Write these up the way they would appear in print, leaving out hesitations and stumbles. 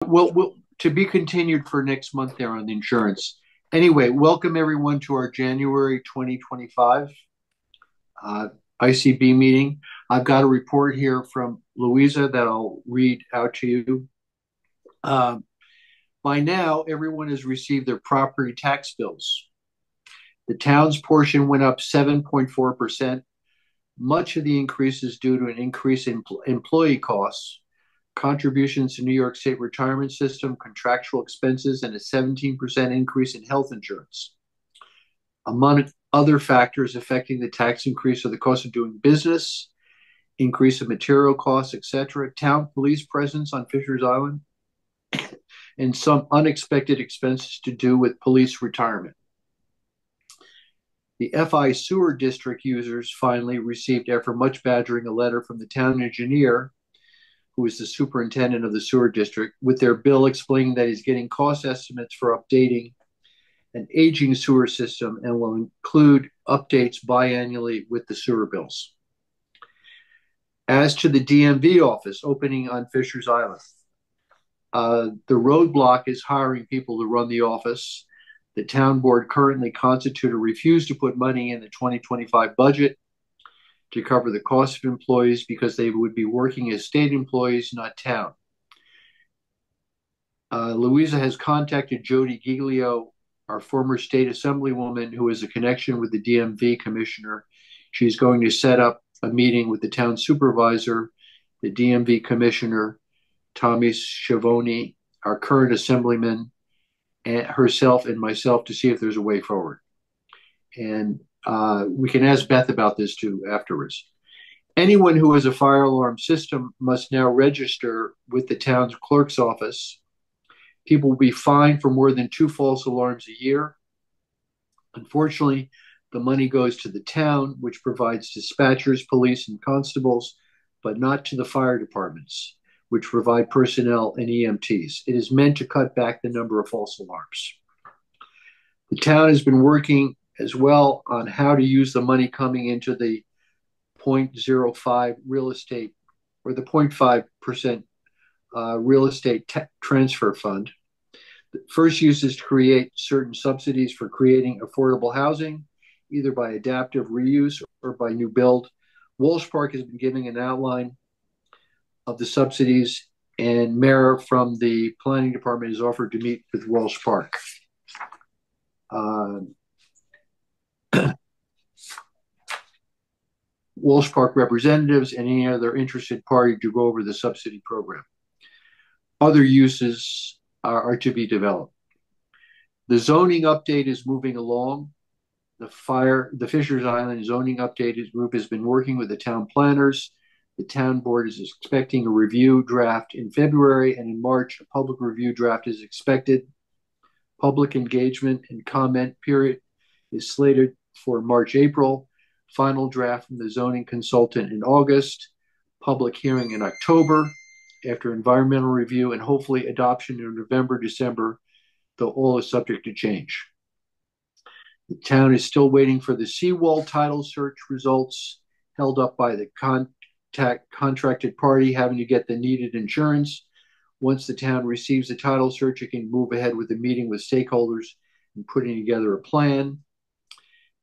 Well, to be continued for next month there on the insurance. Anyway, welcome everyone to our January 2025 uh, ICB meeting. I've got a report here from Louisa that I'll read out to you. Uh, by now, everyone has received their property tax bills. The town's portion went up 7.4%. Much of the increase is due to an increase in employee costs, contributions to New York State retirement system, contractual expenses, and a 17% increase in health insurance. Among other factors affecting the tax increase are the cost of doing business, increase of material costs, etc., town police presence on Fisher's Island, and some unexpected expenses to do with police retirement. The FI sewer district users finally received, after much badgering, a letter from the town engineer, who is the superintendent of the sewer district, with their bill explaining that he's getting cost estimates for updating an aging sewer system and will include updates biannually with the sewer bills. As to the DMV office opening on Fisher's Island, the roadblock is hiring people to run the office. The town board currently constituted refused to put money in the 2025 budget to cover the cost of employees because they would be working as state employees, not town. Louisa has contacted Jody Giglio, our former state assemblywoman, who is a connection with the DMV commissioner. She's going to set up a meeting with the town supervisor, the DMV commissioner, Tommy Schiavone, our current assemblyman, and herself and myself to see if there's a way forward. And we can ask Beth about this too afterwards. Anyone who has a fire alarm system must now register with the town's clerk's office. People will be fined for more than 2 false alarms a year. Unfortunately, the money goes to the town, which provides dispatchers, police, and constables, but not to the fire departments, which provide personnel and EMTs. It is meant to cut back the number of false alarms. The town has been working as well on how to use the money coming into the 0.05 real estate or the 0.5% real estate transfer fund. The first use is to create certain subsidies for creating affordable housing, either by adaptive reuse or by new build. Walsh Park has been giving an outline of the subsidies, and Mara from the planning department has offered to meet with Walsh Park. Walsh Park representatives and any other interested party to go over the subsidy program. Other uses are to be developed. The zoning update is moving along. The Fisher's Island zoning update group has been working with the town planners. The town board is expecting a review draft in February, and in March, a public review draft is expected. Public engagement and comment period is slated for March, April. Final draft from the zoning consultant in August. Public hearing in October after environmental review, and hopefully adoption in November, December, though all is subject to change. The town is still waiting for the seawall title search results, held up by the contracted party having to get the needed insurance. Once the town receives the title search, it can move ahead with a meeting with stakeholders and putting together a plan.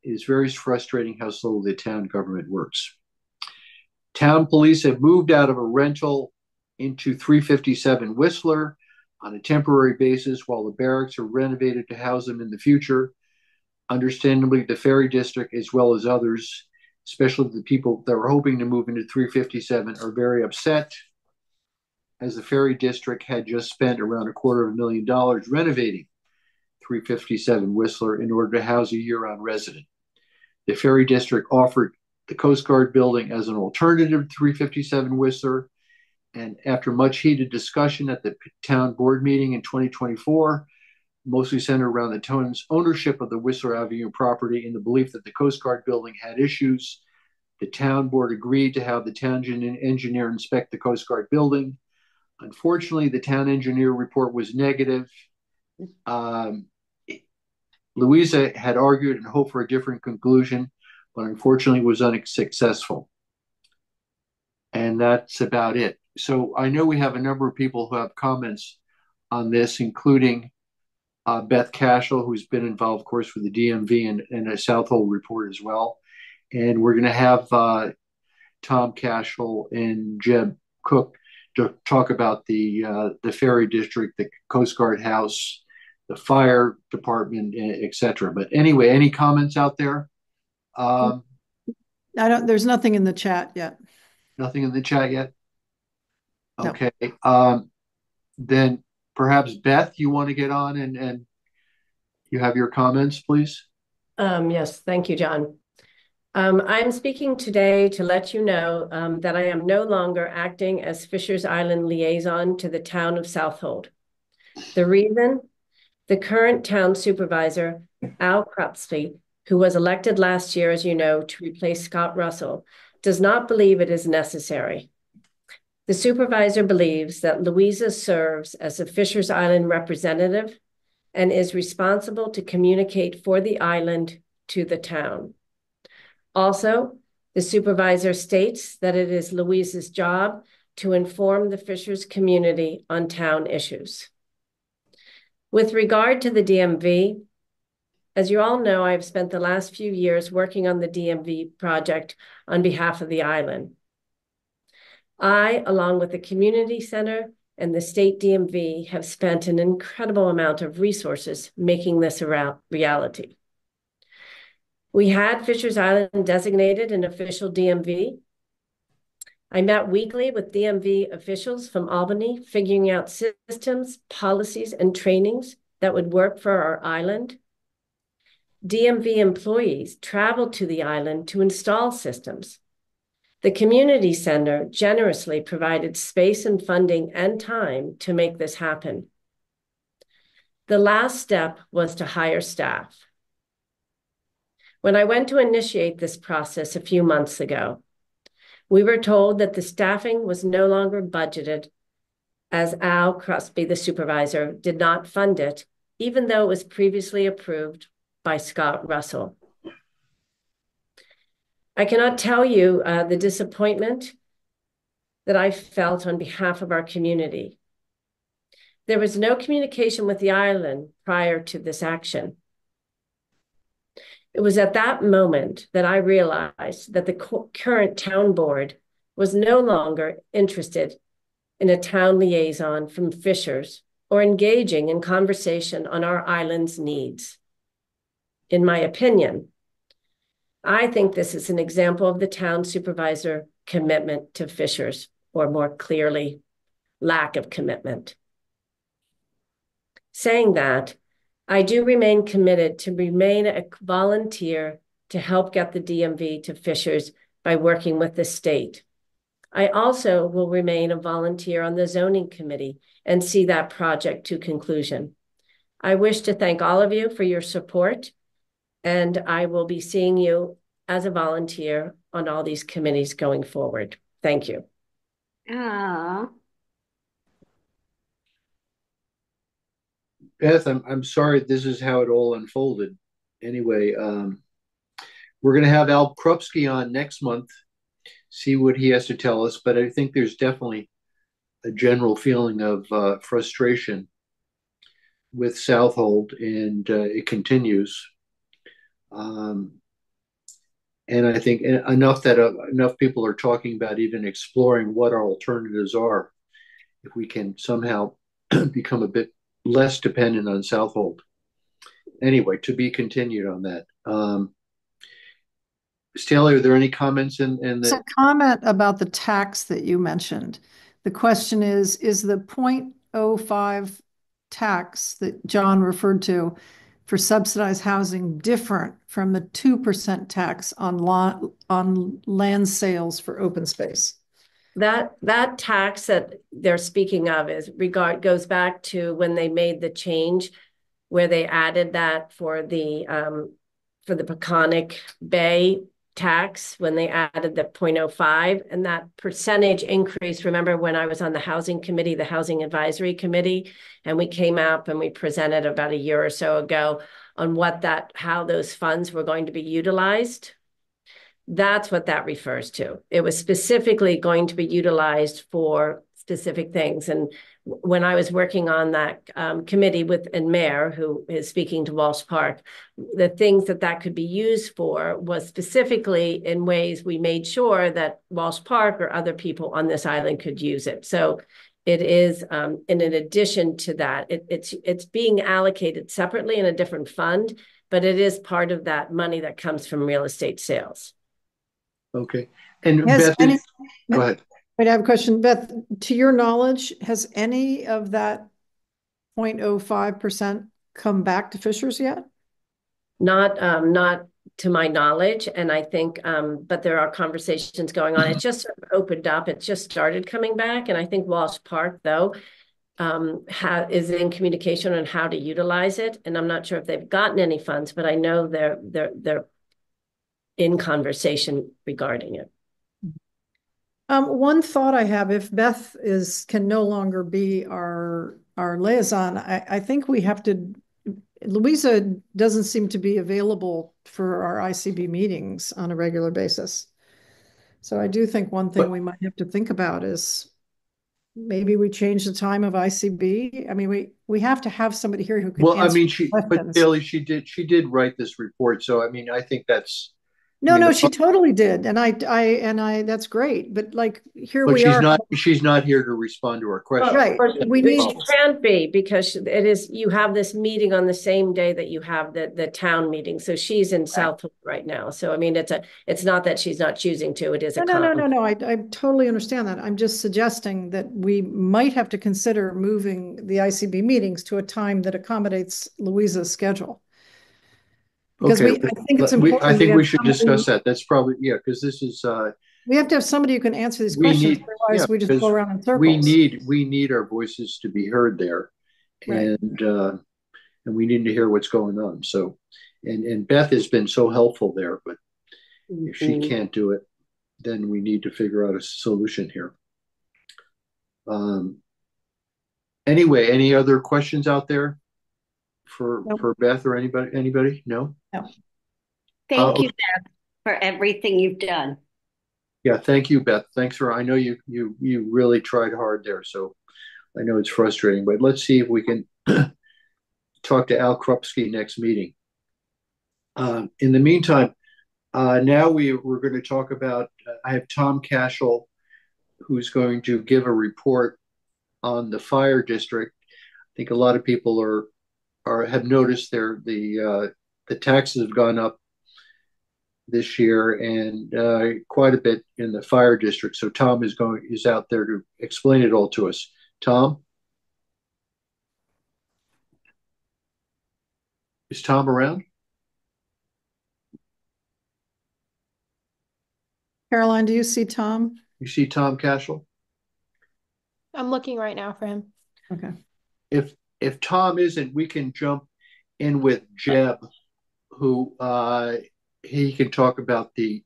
It is very frustrating how slowly the town government works. Town police have moved out of a rental into 357 Whistler on a temporary basis while the barracks are renovated to house them in the future. Understandably, the Ferry district, as well as others, especially the people that were hoping to move into 357, are very upset, as the Ferry district had just spent around $250,000 renovating 357 Whistler in order to house a year-round resident. The Ferry district offered the Coast Guard building as an alternative to 357 Whistler, and after much heated discussion at the town board meeting in 2024, mostly centered around the town's ownership of the Whistler Avenue property in the belief that the Coast Guard building had issues, the town board agreed to have the town engineer inspect the Coast Guard building. Unfortunately, the town engineer report was negative. Louisa had argued and hoped for a different conclusion, but unfortunately was unsuccessful. And that's about it. So I know we have a number of people who have comments on this, including Beth Cashel, who's been involved, of course, with the DMV and a Southold report as well. And we're going to have Tom Cashel and Jeb Cook to talk about the Ferry District, the Coast Guard House, the fire department, etc. But anyway, any comments out there? There's nothing in the chat yet. Nothing in the chat yet? No. Okay. Then perhaps Beth, you want to get on and you have your comments, please? Yes, thank you, John. I'm speaking today to let you know that I am no longer acting as Fishers Island liaison to the town of Southold. The reason? The current town supervisor, Al Crupsby, who was elected last year, as you know, to replace Scott Russell, does not believe it is necessary. The supervisor believes that Louisa serves as a Fishers Island representative and is responsible to communicate for the island to the town. Also, the supervisor states that it is Louisa's job to inform the Fishers community on town issues. With regard to the DMV, as you all know, I've spent the last few years working on the DMV project on behalf of the island. I, along with the community center and the state DMV, have spent an incredible amount of resources making this a reality. We had Fishers Island designated an official DMV. I met weekly with DMV officials from Albany, figuring out systems, policies, and trainings that would work for our island. DMV employees traveled to the island to install systems. The community center generously provided space and funding and time to make this happen. The last step was to hire staff. When I went to initiate this process a few months ago, we were told that the staffing was no longer budgeted, as Al Crosby, the supervisor, did not fund it, even though it was previously approved by Scott Russell. I cannot tell you the disappointment that I felt on behalf of our community. There was no communication with the island prior to this action. It was at that moment that I realized that the current town board was no longer interested in a town liaison from Fishers or engaging in conversation on our island's needs. In my opinion, I think this is an example of the town supervisor commitment to Fishers, or more clearly, lack of commitment. Saying that, I do remain committed to remain a volunteer to help get the DMV to Fishers by working with the state. I also will remain a volunteer on the zoning committee and see that project to conclusion. I wish to thank all of you for your support, and I will be seeing you as a volunteer on all these committees going forward. Thank you. Beth, I'm sorry this is how it all unfolded. Anyway, we're going to have Al Krupski on next month, see what he has to tell us. But I think there's definitely a general feeling of frustration with Southold, and it continues. And I think enough that enough people are talking about even exploring what our alternatives are, if we can somehow become a bit less dependent on Southold. Anyway, to be continued on that. Stanley, are there any comments in the? There's a comment about the tax that you mentioned. The question is the 0.05 tax that John referred to for subsidized housing different from the 2% tax on land sales for open space? That tax that they're speaking of goes back to when they made the change where they added that for the Peconic Bay tax, when they added the 0.05, and that percentage increase. Remember when I was on the housing committee, the housing advisory committee, and we came up and we presented about a year or so ago on how those funds were going to be utilized. That's what that refers to. It was specifically going to be utilized for specific things. And when I was working on that committee with and Mayor, who is speaking to Walsh Park, the things that could be used for was specifically in ways we made sure that Walsh Park or other people on this island could use it. So it is, and in addition to that, it's being allocated separately in a different fund, but it is part of that money that comes from real estate sales. Okay. And Has Beth, go ahead. Wait, I have a question. Beth, to your knowledge, has any of that 0.05% come back to Fishers yet? Not to my knowledge. And I think, but there are conversations going on. It just sort of opened up. It just started coming back. And I think Walsh Park, though, is in communication on how to utilize it. And I'm not sure if they've gotten any funds, but I know they're in conversation regarding it. One thought I have, if Beth can no longer be our liaison, I think we have to. Louisa doesn't seem to be available for our ICB meetings on a regular basis. So I do think one thing we might have to think about is maybe we change the time of ICB. I mean, we have to have somebody here who can answer questions. But Bailey, she did write this report. So I mean, I think that's. No, she totally did, and I, that's great. But like here we are. She's not here to respond to our questions. Right. We need. She can't be because it is. You have this meeting on the same day that you have the town meeting. So she's in Southold right now. So I mean, it's not that she's not choosing to. It is no. I totally understand that. I'm just suggesting that we might have to consider moving the ICB meetings to a time that accommodates Louisa's schedule. Because I think it's important. I think we should discuss that. That's probably, because this is. We have to have somebody who can answer these questions. Otherwise, we just go around in circles. We need our voices to be heard there, right. And we need to hear what's going on. So, and Beth has been so helpful there, but if she can't do it, then we need to figure out a solution here. Anyway, any other questions out there? For Beth or anybody? No. Thank you, Beth, for everything you've done. Yeah, thank you, Beth. Thanks I know you really tried hard there, so I know it's frustrating, but let's see if we can talk to Al Krupski next meeting. In the meantime, now we're going to talk about. I have Tom Cashel, who's going to give a report on the fire district. I think a lot of people have noticed the taxes have gone up this year and quite a bit in the fire district. So Tom is out there to explain it all to us. Tom? Is Tom around? Caroline, do you see Tom? You see Tom Cashel? I'm looking right now for him. Okay. If Tom isn't, we can jump in with Jeb, who he can talk about the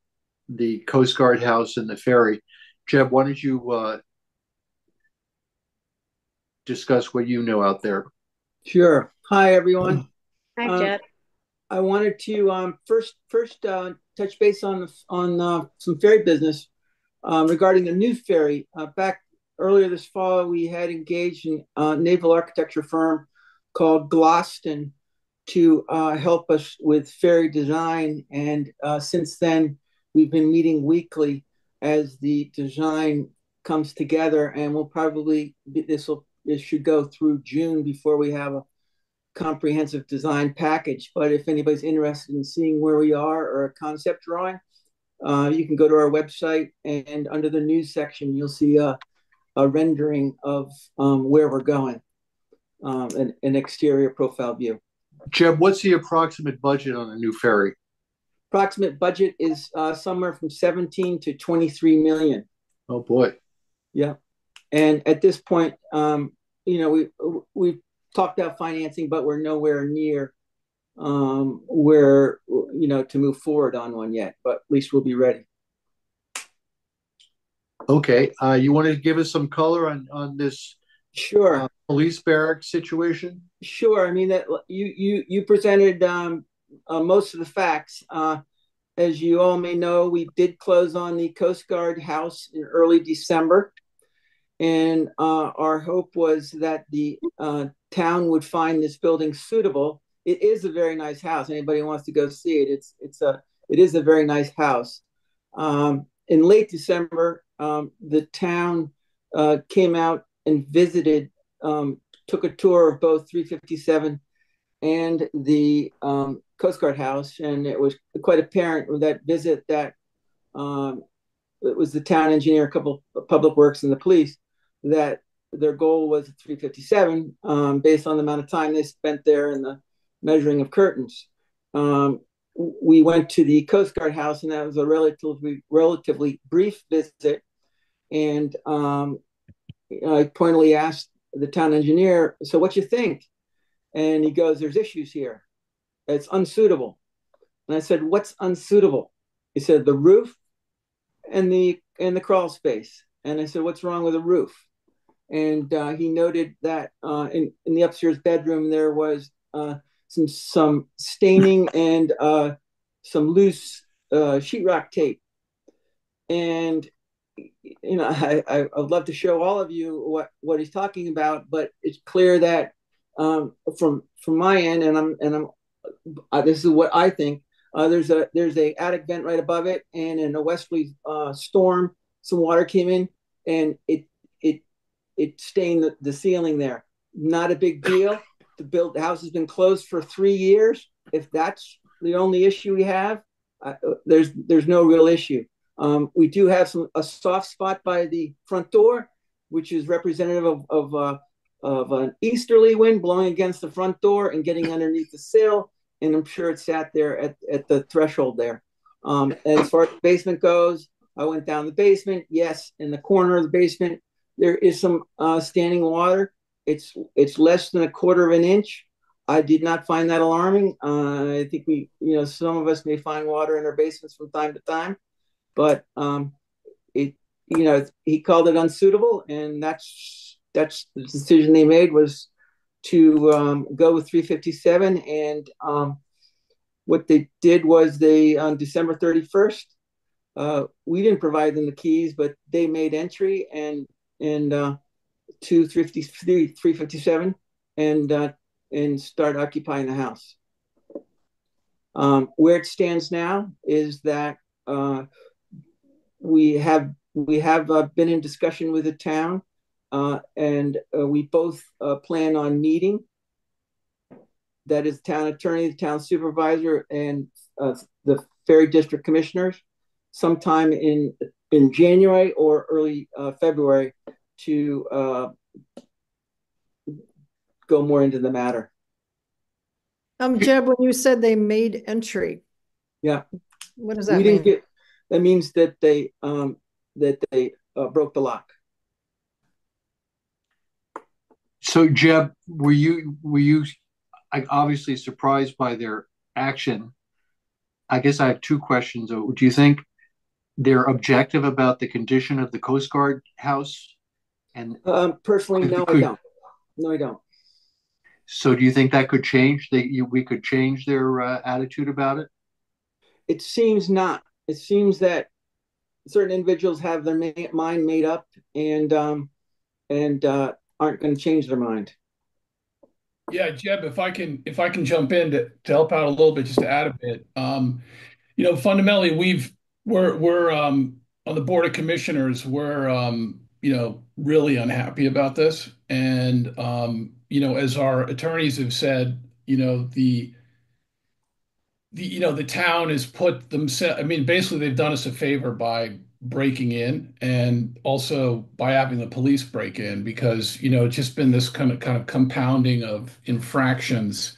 Coast Guard house and the ferry. Jeb, why don't you discuss what you know out there? Sure. Hi, everyone. Hi, Jeb. I wanted to first touch base on some ferry business regarding the new ferry. Back earlier this fall, we had engaged a naval architecture firm called Gloston to help us with ferry design. And since then, we've been meeting weekly as the design comes together. And we'll probably, it should go through June before we have a comprehensive design package. But if anybody's interested in seeing where we are or a concept drawing, you can go to our website, and under the news section, you'll see a rendering of where we're going, an exterior profile view. Jeb, what's the approximate budget on a new ferry? Approximate budget is somewhere from 17 to 23 million. Oh boy. Yeah. And at this point, we've talked about financing, but we're nowhere near where, to move forward on one yet, but at least we'll be ready. Okay. You want to give us some color on this? Sure. Police barracks situation? Sure. I mean, that you presented most of the facts. As you all may know, we did close on the Coast Guard house in early December. And our hope was that the town would find this building suitable. It is a very nice house. Anybody who wants to go see it, it is a very nice house. In late December, the town came out and visited, took a tour of both 357 and the Coast Guard House, and it was quite apparent with that visit that it was the town engineer, a couple of public works, and the police, that their goal was 357 based on the amount of time they spent there and the measuring of curtains. We went to the Coast Guard House, and that was a relatively brief visit. And I pointedly asked the town engineer, "So what you think?" And he goes, "There's issues here. It's unsuitable." And I said, "What's unsuitable?" He said, "The roof and the crawl space." And I said, "What's wrong with the roof?" And he noted that in the upstairs bedroom there was some staining and some loose sheetrock tape. And I would love to show all of you what he's talking about, but it's clear that from my end, and this is what I think. There's a attic vent right above it, and in a westerly storm, some water came in, and it stained the ceiling there. Not a big deal. The house has been closed for 3 years. If that's the only issue we have, there's no real issue. We do have a soft spot by the front door, which is representative of an easterly wind blowing against the front door and getting underneath the sill. And I'm sure it sat there at the threshold there. And as far as the basement goes, I went down the basement. Yes, in the corner of the basement, there is some standing water. It's less than a quarter of an inch. I did not find that alarming. I think some of us may find water in our basements from time to time, but he called it unsuitable, and that's the decision they made, was to go with 357. And what they did was on December 31st, we didn't provide them the keys, but they made entry and to 357 and start occupying the house. Where it stands now is that we have been in discussion with the town, and we both plan on meeting. That is, the town attorney, the town supervisor, and the Ferry District Commissioners, sometime in January or early February, to go more into the matter. Jeb, when you said they made entry, yeah, what does that mean? That means that they broke the lock. So, Jeb, were you obviously surprised by their action? I guess I have two questions. Do you think they're objective about the condition of the Coast Guard house? And personally, no, I don't. No, I don't. So, do you think that could change? We could change their attitude about it? It seems not. It seems that certain individuals have their mind made up and aren't going to change their mind. Yeah, Jeb, if I can jump in to help out a little bit, just to add a bit. Fundamentally, we're on the board of commissioners. We're really unhappy about this, and as our attorneys have said, the town has put themselves. I mean, basically, they've done us a favor by breaking in, and also by having the police break in, because it's just been this kind of compounding of infractions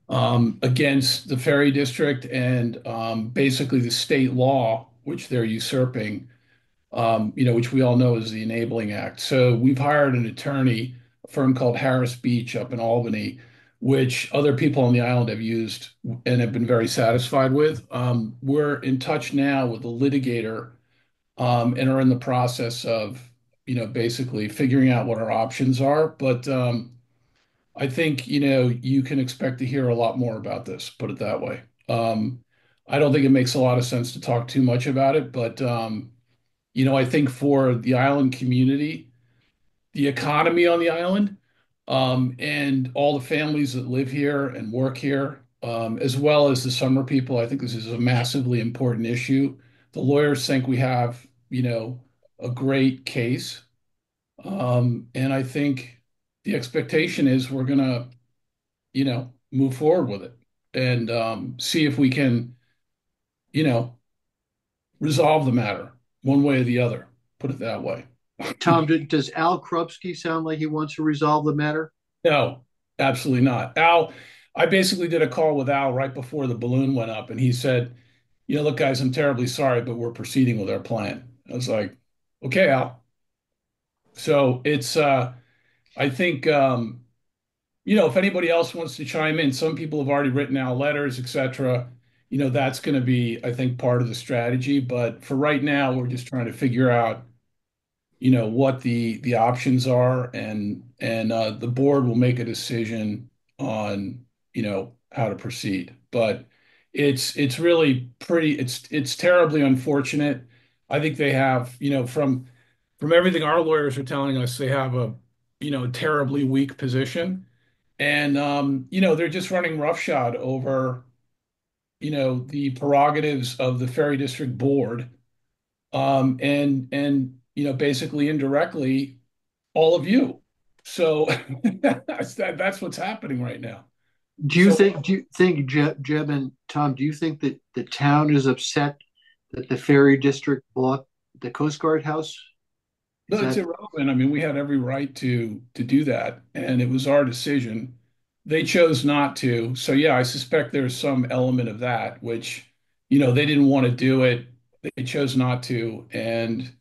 against the Ferry District and basically the state law, which they're usurping. Which we all know is the Enabling Act. So we've hired an attorney, a firm called Harris Beach up in Albany, which other people on the island have used and have been very satisfied with. We're in touch now with the litigator, and are in the process of, basically figuring out what our options are. But I think, you can expect to hear a lot more about this, put it that way. I don't think it makes a lot of sense to talk too much about it, but I think for the island community, the economy on the island, and all the families that live here and work here, as well as the summer people. I think this is a massively important issue. The lawyers think we have, a great case. And I think the expectation is we're gonna, move forward with it and see if we can, you know, resolve the matter one way or the other. Put it that way. Tom, does Al Krupski sound like he wants to resolve the matter? No, absolutely not. Al, I basically did a call with Al right before the balloon went up, and he said, look, guys, I'm terribly sorry, but we're proceeding with our plan. I was like, okay, Al. So it's, I think, if anybody else wants to chime in, some people have already written out letters, etc. That's going to be, I think, part of the strategy. But for right now, we're just trying to figure out, what the options are, and the board will make a decision on, how to proceed. But it's really pretty. It's terribly unfortunate. I think they have, from everything our lawyers are telling us, they have a, terribly weak position. And they're just running roughshod over, the prerogatives of the Ferry District Board, and basically indirectly all of you. So that's what's happening right now. So Do you think Jeb and Tom, do you think that the town is upset that the Ferry District bought the Coast Guard house? Is no, it's that irrelevant. I mean, we had every right to do that, and it was our decision. They chose not to. So yeah, I suspect there's some element of that, which, they didn't want to do it. They chose not to. And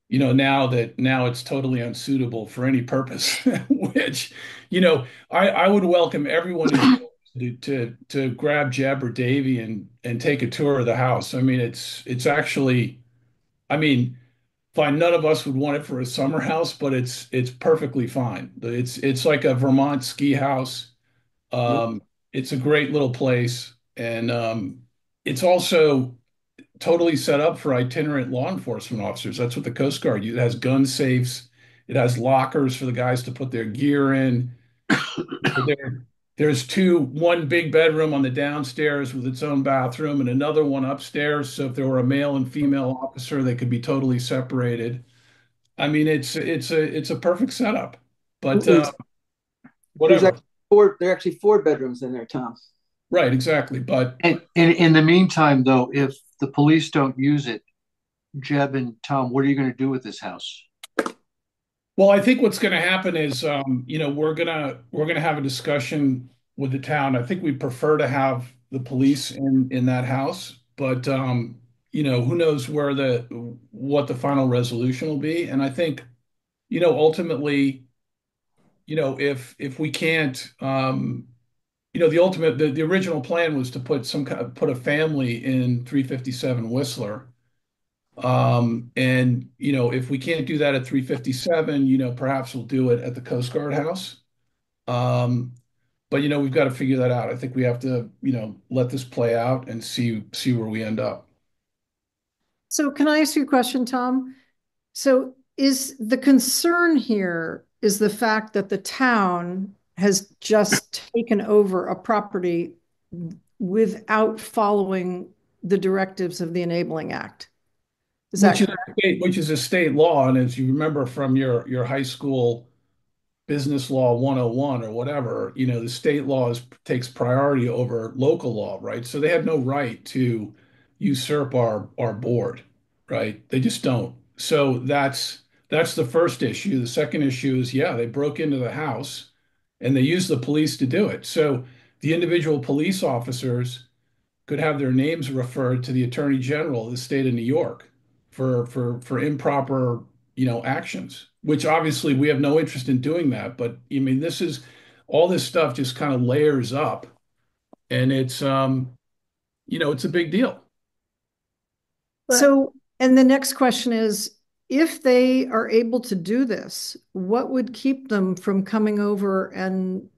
now it's totally unsuitable for any purpose, which, I would welcome everyone to grab Jeb or Davy and take a tour of the house. I mean, it's actually, I mean, fine. None of us would want it for a summer house, but it's perfectly fine. It's like a Vermont ski house. yep. It's a great little place, and it's also totally set up for itinerant law enforcement officers. That's what the Coast Guard uses. It has gun safes. It has lockers for the guys to put their gear in. There's one big bedroom on the downstairs with its own bathroom and another one upstairs. So if there were a male and female officer, they could be totally separated. I mean, it's a perfect setup. But There's whatever. actually four. There are actually four bedrooms in there, Tom. Right, exactly. But And in the meantime, though, if the police don't use it, Jeb and Tom, what are you going to do with this house? well, I think what's going to happen is, we're gonna have a discussion with the town. I think we prefer to have the police in that house, but who knows what the final resolution will be. And I think, ultimately, if we can't, the original plan was to put a family in 357 Whistler. And if we can't do that at 357, perhaps we'll do it at the Coast Guard House. Um, but we've got to figure that out. I think we have to, let this play out and see where we end up. So can I ask you a question, Tom? So is the concern here is the fact that the town has just taken over a property without following the directives of the Enabling Act? Is that correct? Which is a state law, and as you remember from your high school business law 101 or whatever, the state laws takes priority over local law, right? So they have no right to usurp our board, right? They just don't. So that's the first issue. The second issue is, yeah, they broke into the house and they used the police to do it. So the individual police officers could have their names referred to the Attorney General of the state of New York for improper, actions, which obviously we have no interest in doing that. But I mean, all this stuff just kind of layers up, and it's a big deal. So, and the next question is, if they are able to do this, what would keep them from coming over and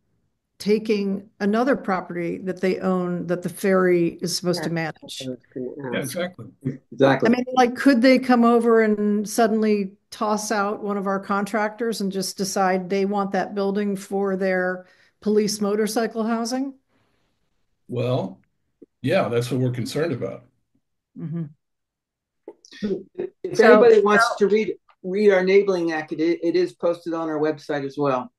taking another property that they own that the ferry is supposed to manage. Yeah, exactly. Exactly. I mean, like, could they come over and suddenly toss out one of our contractors and just decide they want that building for their police motorcycle housing? Well, yeah, that's what we're concerned about. Mm-hmm. If So, anybody wants to read our enabling act, it is posted on our website as well.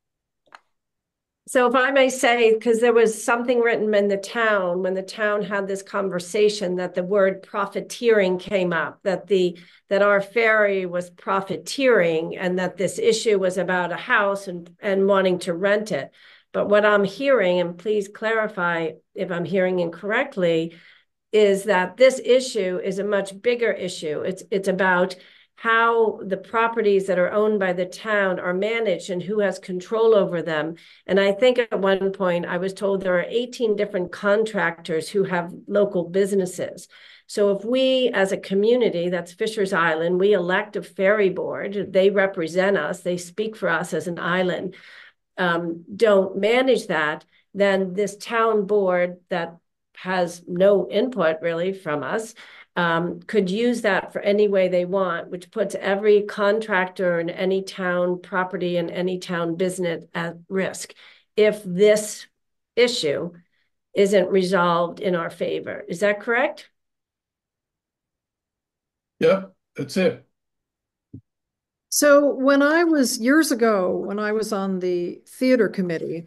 So if I may say, because there was something written in the town when the town had this conversation that the word profiteering came up, that our ferry was profiteering and that this issue was about a house and wanting to rent it. But what I'm hearing, and please clarify if I'm hearing incorrectly, is that this issue is a much bigger issue. It's about how the properties that are owned by the town are managed and who has control over them. And I think at one point I was told there are 18 different contractors who have local businesses. So if we as a community, that's Fisher's Island, we elect a ferry board, they represent us, they speak for us as an island, don't manage that, then this town board that has no input really from us could use that for any way they want, which puts every contractor and any town property and any town business at risk if this issue isn't resolved in our favor. Is that correct? Yeah, that's it. So when I was years ago, when I was on the theater committee,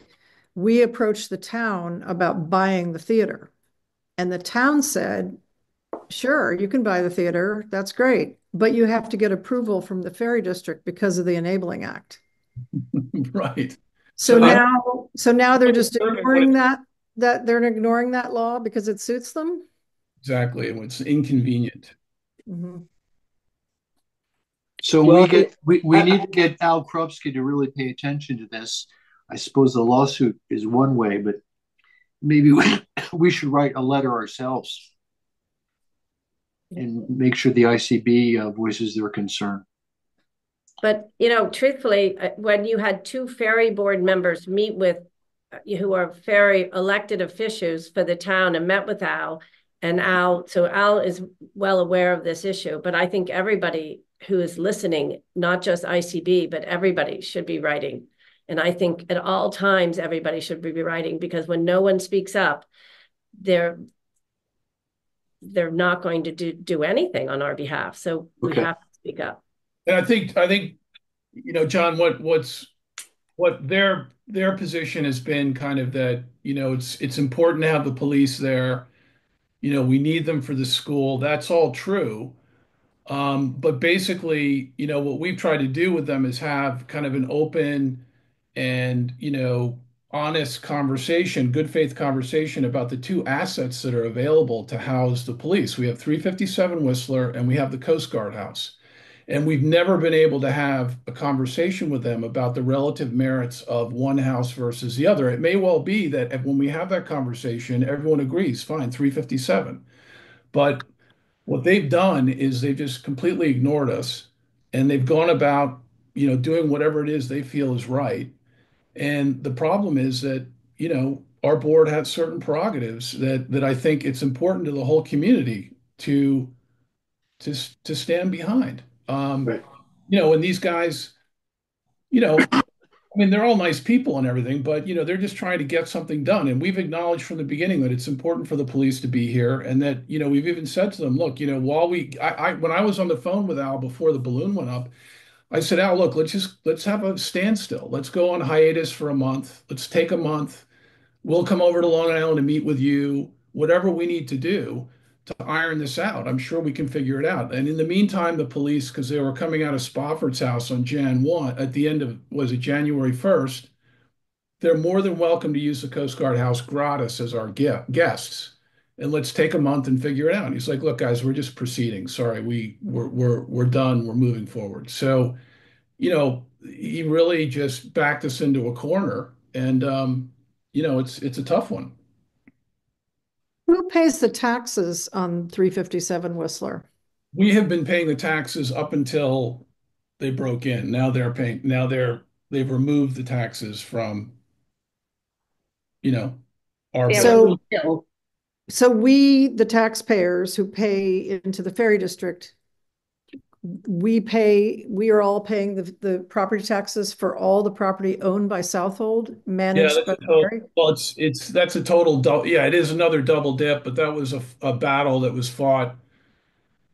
we approached the town about buying the theater. And the town said, sure, you can buy the theater. That's great. But you have to get approval from the Ferry District because of the Enabling Act. Right. So now they're just ignoring that they're ignoring that law because it suits them. Exactly. It's inconvenient. Mm-hmm. So Well, we need to get Al Krupski to really pay attention to this. I suppose the lawsuit is one way, but maybe we should write a letter ourselves and make sure the ICB voices their concern. But, truthfully, when you had two ferry board members meet with, who are ferry elected officials for the town and met with Al, so Al is well aware of this issue, but I think everybody who is listening, not just ICB, but everybody should be writing. And I think at all times, everybody should be writing, because when no one speaks up, they're not going to do anything on our behalf. So we have to speak up. And I think, John, what their position has been kind of that, it's important to have the police there. We need them for the school. That's all true. But basically, what we've tried to do with them is have kind of an open and, honest conversation, good faith conversation about the two assets that are available to house the police. We have 357 Whistler and we have the Coast Guard House. And we've never been able to have a conversation with them about the relative merits of one house versus the other. It may well be that when we have that conversation, everyone agrees, fine, 357. But what they've done is they've just completely ignored us, and they've gone about, doing whatever it is they feel is right. And the problem is that, our board has certain prerogatives that I think it's important to the whole community to stand behind. Right. And these guys, I mean, they're all nice people and everything, but they're just trying to get something done. And we've acknowledged from the beginning that it's important for the police to be here, and that we've even said to them, look, while when I was on the phone with Al before the balloon went up, I said, Al, look, let's have a standstill. Let's go on hiatus for a month. Let's take a month. We'll come over to Long Island and meet with you. Whatever we need to do to iron this out, I'm sure we can figure it out. And in the meantime, the police, because they were coming out of Spofford's house on Jan 1 at the end of, was it January 1st? They're more than welcome to use the Coast Guard House gratis as our guests. And let's take a month and figure it out. And he's like, look, guys, we're just proceeding. Sorry, we're done. We're moving forward. So, he really just backed us into a corner, and it's a tough one. Who pays the taxes on 357 Whistler? We have been paying the taxes up until they broke in. Now they're paying. They've removed the taxes from our So- bill. So we, the taxpayers who pay into the Ferry District, we are all paying the property taxes for all the property owned by Southold, managed by Ferry? Well, that's a total double. Yeah, it is another double dip, but that was a battle that was fought.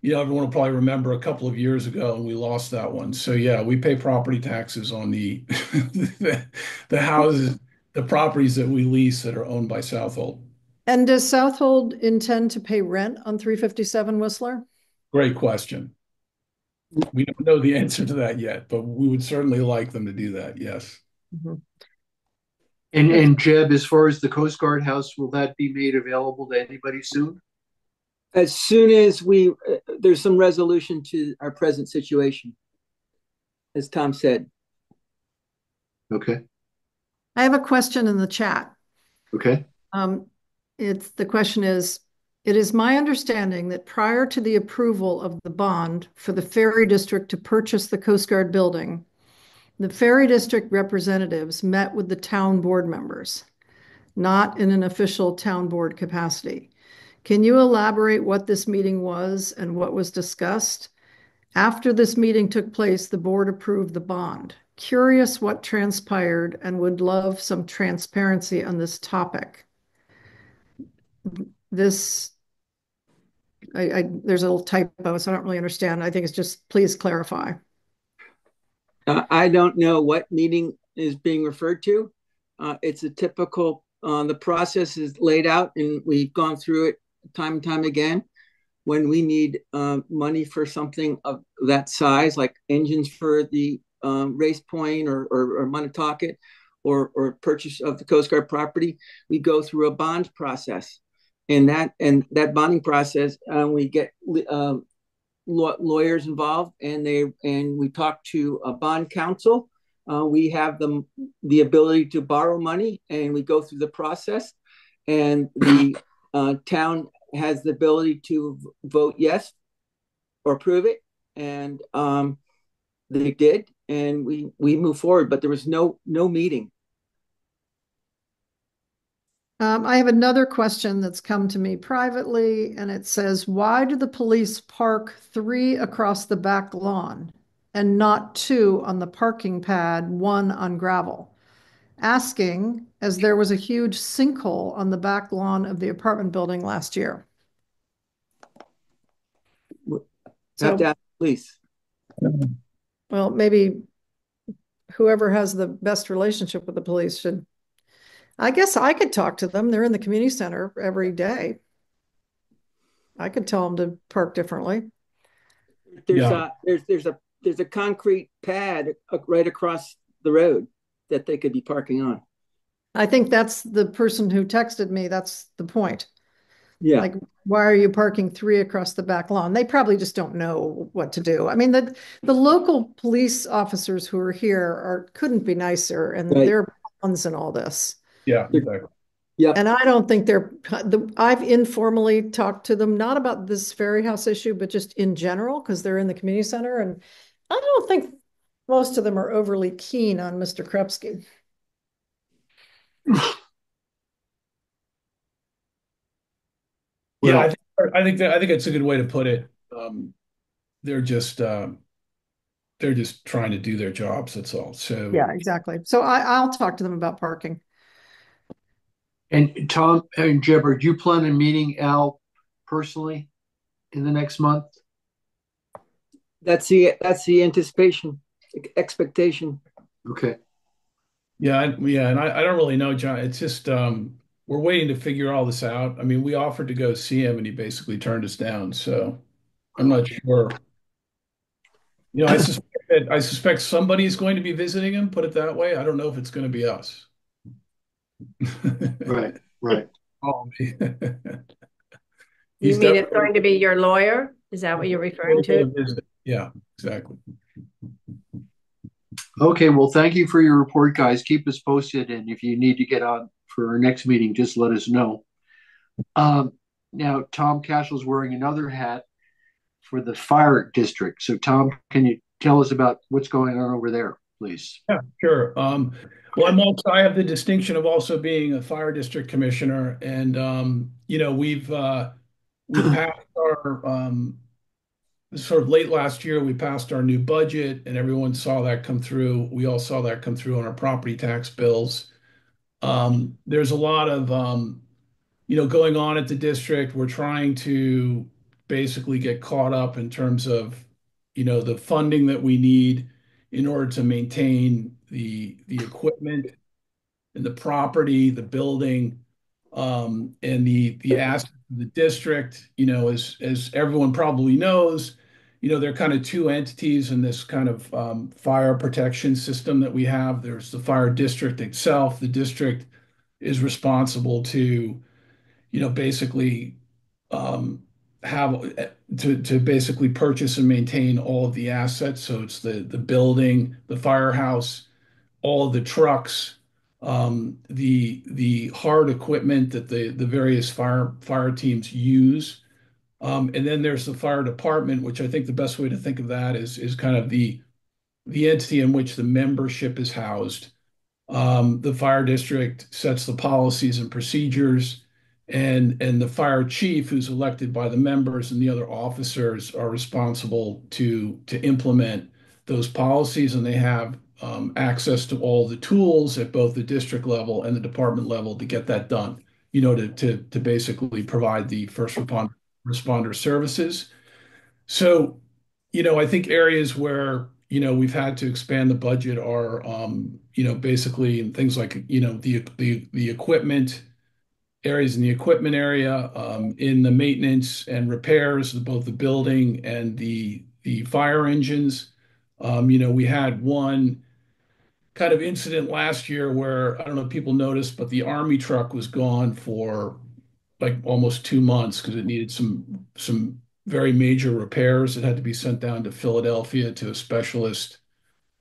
Everyone will probably remember a couple of years ago, and we lost that one. So yeah, we pay property taxes on the the houses, the properties that we lease that are owned by Southold. And does Southold intend to pay rent on 357 Whistler? Great question. We don't know the answer to that yet, but we would certainly like them to do that. Yes. Mm-hmm. And Jeb, as far as the Coast Guard house, will that be made available to anybody soon? As soon as there's some resolution to our present situation, as Tom said. Okay. I have a question in the chat. Okay. The question is, it is my understanding that prior to the approval of the bond for the Ferry District to purchase the Coast Guard building, the Ferry District representatives met with the town board members, not in an official town board capacity. Can you elaborate what this meeting was and what was discussed? After this meeting took place, the board approved the bond. Curious what transpired and would love some transparency on this topic. There's a little typo, so I don't really understand. I think it's just, please clarify. I don't know what meeting is being referred to. It's a typical, the process is laid out and we've gone through it time and time again. When we need money for something of that size, like engines for the Race Point or Montauk, or purchase of the Coast Guard property, we go through a bond process. And that bonding process, we get lawyers involved, and we talk to a bond counsel. We have the ability to borrow money, and we go through the process. And the town has the ability to vote yes or approve it, and they did, and we move forward. But there was no meeting. I have another question that's come to me privately, and it says, why do the police park 3 across the back lawn and not 2 on the parking pad, 1 on gravel? Asking, as there was a huge sinkhole on the back lawn of the apartment building last year. Have to ask the police. Well, maybe whoever has the best relationship with the police should. I guess I could talk to them. They're in the community center every day. I could tell them to park differently. There's a concrete pad right across the road that they could be parking on. I think that's the person who texted me. That's the point. Yeah. Like, why are you parking 3 across the back lawn? They probably just don't know what to do. I mean, the local police officers who are here couldn't be nicer, and right. They're pawns in all this. Yeah, exactly. Yeah. And I don't think I've informally talked to them, not about this Ferry House issue, but just in general, because they're in the community center. And I don't think most of them are overly keen on Mr. Krupski. Yeah, I think it's a good way to put it. They're just trying to do their jobs. That's all. So yeah, exactly. So I'll talk to them about parking. And Tom and Jebber, do you plan on meeting Al personally in the next month? That's the expectation. Okay. Yeah, and I don't really know, John. It's just we're waiting to figure all this out. I mean, we offered to go see him, and he basically turned us down. So I'm not sure. I suspect somebody's going to be visiting him. Put it that way. I don't know if it's going to be us. Right. Oh, you mean it's going to be your lawyer? Is that what you're referring to? Yeah, exactly. Okay, well, thank you for your report, guys. Keep us posted, and if you need to get on for our next meeting, just let us know. Now, Tom Cashel's wearing another hat for the fire district. So, Tom, can you tell us about what's going on over there, please? Yeah, sure. Well, I have the distinction of also being a fire district commissioner, and we passed our sort of late last year. We passed our new budget, and everyone saw that come through. We all saw that come through on our property tax bills. There's a lot of going on at the district. We're trying to basically get caught up in terms of the funding that we need in order to maintain the equipment and the property, the building, and the assets of the district. As everyone probably knows, there are kind of two entities in this kind of fire protection system that we have. There's the fire district itself. The district is responsible to, basically have to basically purchase and maintain all of the assets. So it's the building, the firehouse, all of the trucks, the hard equipment that the various fire teams use. And then there's the fire department, which I think the best way to think of that is kind of the entity in which the membership is housed. The fire district sets the policies and procedures, and the fire chief, who's elected by the members, and the other officers are responsible to implement those policies, and they have access to all the tools at both the district level and the department level to get that done. To basically provide the first responder services. So, I think areas where, we've had to expand the budget are, basically in things like, the equipment, areas in the equipment area, in the maintenance and repairs of both the building and the fire engines. We had one kind of incident last year where, I don't know if people noticed, but the army truck was gone for like almost 2 months because it needed some very major repairs. It had to be sent down to Philadelphia to a specialist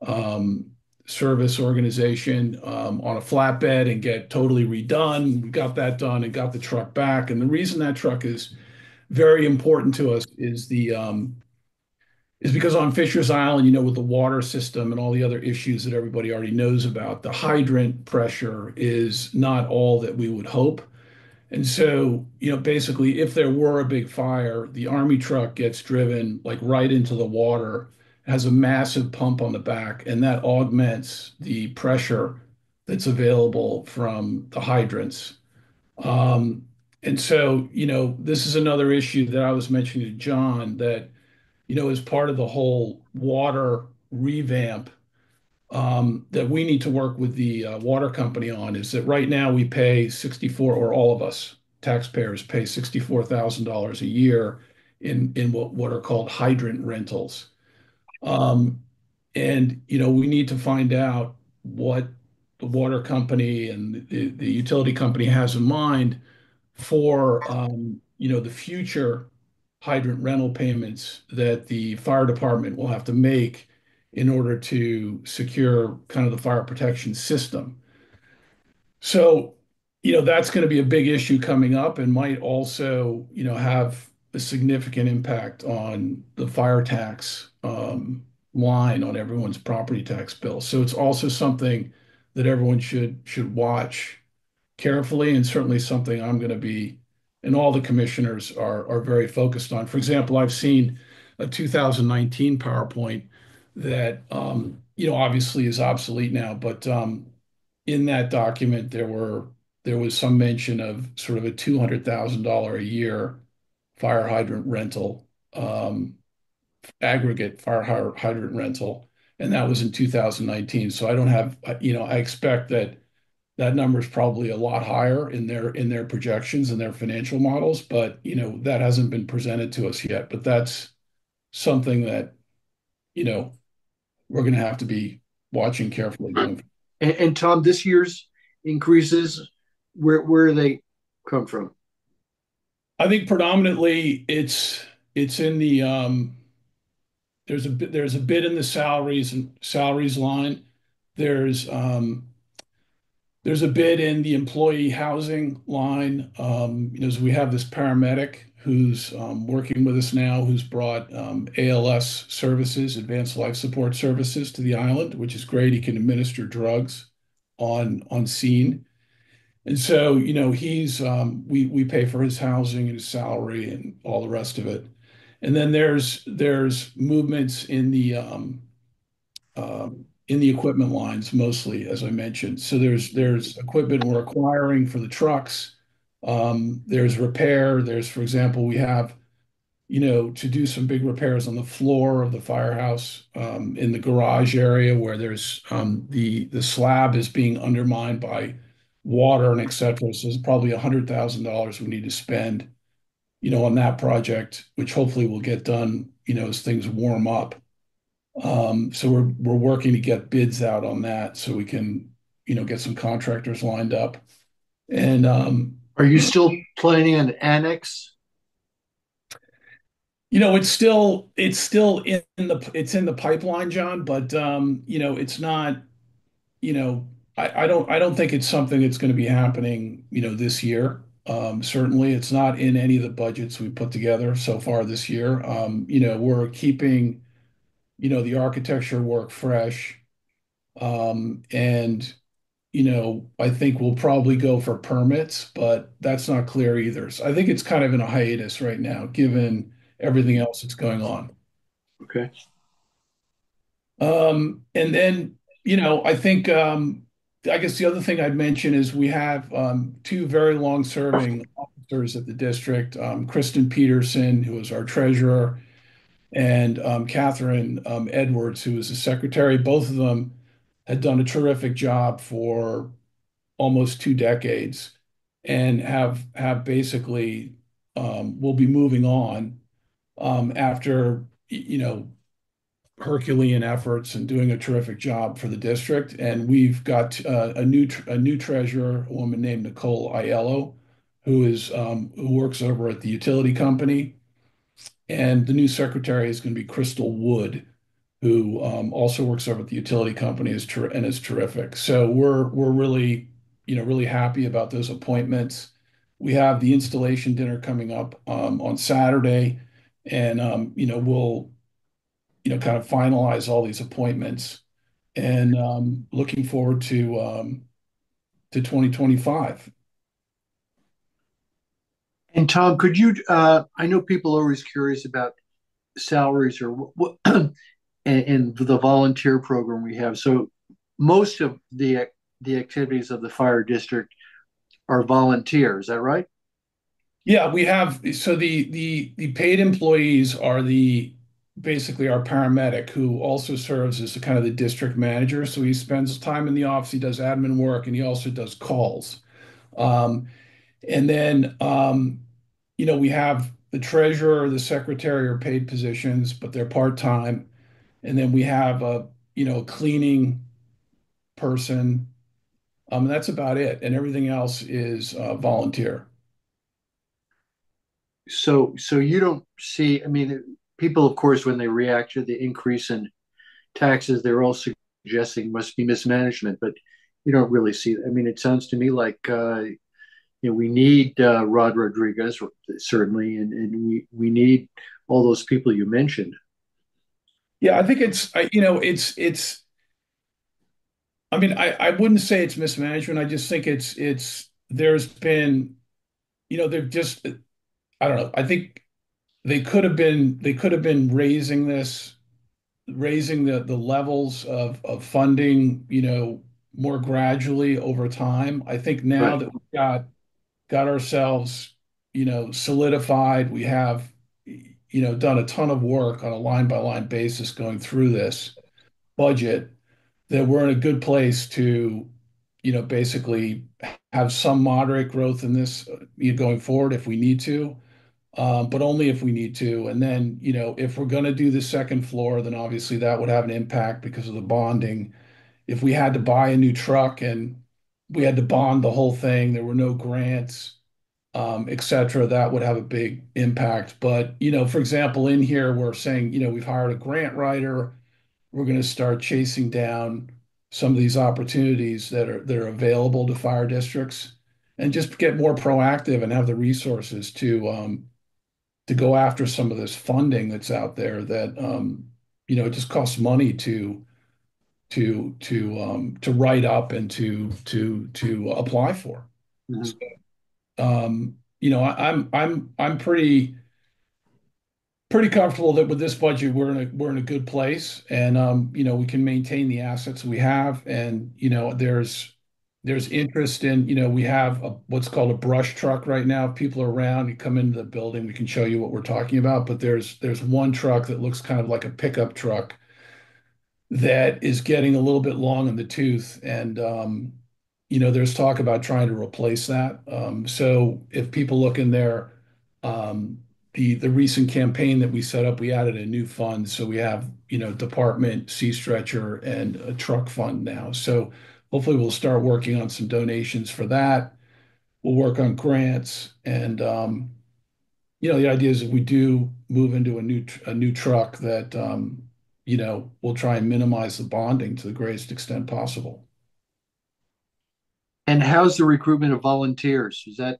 um, service organization on a flatbed and get totally redone. We got that done and got the truck back. And the reason that truck is very important to us is because on Fisher's Island, with the water system and all the other issues that everybody already knows about, the hydrant pressure is not all that we would hope. And so, basically, if there were a big fire, the army truck gets driven like right into the water, has a massive pump on the back, and that augments the pressure that's available from the hydrants. Um, and so, this is another issue that I was mentioning to John that, as part of the whole water revamp that we need to work with the water company on is that right now we pay 64, or all of us taxpayers pay $64,000 a year in what are called hydrant rentals. Um, and we need to find out what the water company and the utility company has in mind for the future hydrant rental payments that the fire department will have to make in order to secure kind of the fire protection system. So, that's going to be a big issue coming up and might also, have a significant impact on the fire tax line on everyone's property tax bill. So it's also something that everyone should watch carefully, and certainly something I'm going to be, and all the commissioners are very focused on. For example, I've seen a 2019 PowerPoint that obviously is obsolete now, but in that document there was some mention of sort of a $200,000 a year fire hydrant rental, aggregate hydrant rental, and that was in 2019. So I don't have, I expect that number is probably a lot higher in their projections and their financial models, but that hasn't been presented to us yet. But that's something that we're going to have to be watching carefully going forward. And Tom, this year's increases, where do they come from? I think predominantly it's in the there's a bit in the salaries line. There's there's a bit in the employee housing line. As we have this paramedic who's working with us now, who's brought ALS services, advanced life support services, to the island, which is great. He can administer drugs on scene. And so, he's we pay for his housing and his salary and all the rest of it. And then there's movements in the equipment lines mostly, as I mentioned. So there's equipment we're acquiring for the trucks. There's repair. There's, for example, we have, to do some big repairs on the floor of the firehouse, in the garage area where there's the slab is being undermined by water and et cetera. So there's probably $100,000 we need to spend, on that project, which hopefully will get done, as things warm up. So we're working to get bids out on that so we can, get some contractors lined up. And Are you still planning an annex? It's still in the pipeline, John, but it's not, I don't think it's something that's going to be happening, this year. Certainly it's not in any of the budgets we put together so far this year. We're keeping, the architecture work fresh. And I think we'll probably go for permits, but that's not clear either. So I think it's kind of in a hiatus right now, given everything else that's going on. Okay. And then, I think, I guess the other thing I'd mention is we have two very long-serving officers at the district, Kristen Peterson, who is our treasurer, and Catherine Edwards, who is the secretary. Both of them had done a terrific job for almost 2 decades and have basically will be moving on after Herculean efforts and doing a terrific job for the district. And we've got a new treasurer, a woman named Nicole Aiello, who works over at the utility company. And the new secretary is going to be Crystal Wood, who also works over at the utility company and is terrific. So we're really, really happy about those appointments. We have the installation dinner coming up on Saturday, and we'll kind of finalize all these appointments, and looking forward to 2025. And Tom, could you? I know people are always curious about salaries or what, and the volunteer program we have. So most of the activities of the fire district are volunteer. Is that right? Yeah, we have. So the paid employees are the basically our paramedic, who also serves as the kind of the district manager. So he spends time in the office, he does admin work, and he also does calls. Um, and then we have the treasurer, the secretary are paid positions, but they're part-time. And then we have a cleaning person. That's about it, and everything else is volunteer. So you don't see. I mean, people, of course, when they react to the increase in taxes, they're all suggesting must be mismanagement, but you don't really see. I mean, it sounds to me like we need Rod Rodriguez certainly, and we need all those people you mentioned. Yeah, I think it's. I mean, I wouldn't say it's mismanagement. I just think it's there's been, they've just, I don't know. I think they could have been raising the levels of funding, more gradually over time. I think now Right. that we've got ourselves, solidified, we have, done a ton of work on a line by line basis going through this budget, that we're in a good place to, basically have some moderate growth in this, going forward if we need to, but only if we need to. And then, if we're going to do the second floor, then obviously that would have an impact because of the bonding. If we had to buy a new truck and we had to bond the whole thing, there were no grants, et cetera, that would have a big impact. But, for example, in here, we're saying, we've hired a grant writer. We're going to start chasing down some of these opportunities that are available to fire districts, and just get more proactive and have the resources to go after some of this funding that's out there that it just costs money to write up and to apply for. Mhm. So, I'm pretty comfortable that with this budget we're in a good place, and we can maintain the assets we have, and there's interest in, we have what's called a brush truck right now. If people are around, you come into the building, we can show you what we're talking about. But there's one truck that looks kind of like a pickup truck that is getting a little bit long in the tooth, and there's talk about trying to replace that. So if people look in there, um, the recent campaign that we set up, we added a new fund, so we have department C stretcher and a truck fund now. So hopefully we'll start working on some donations for that. We'll work on grants, and the idea is if we do move into a new truck that we'll try and minimize the bonding to the greatest extent possible. And how's the recruitment of volunteers? Is that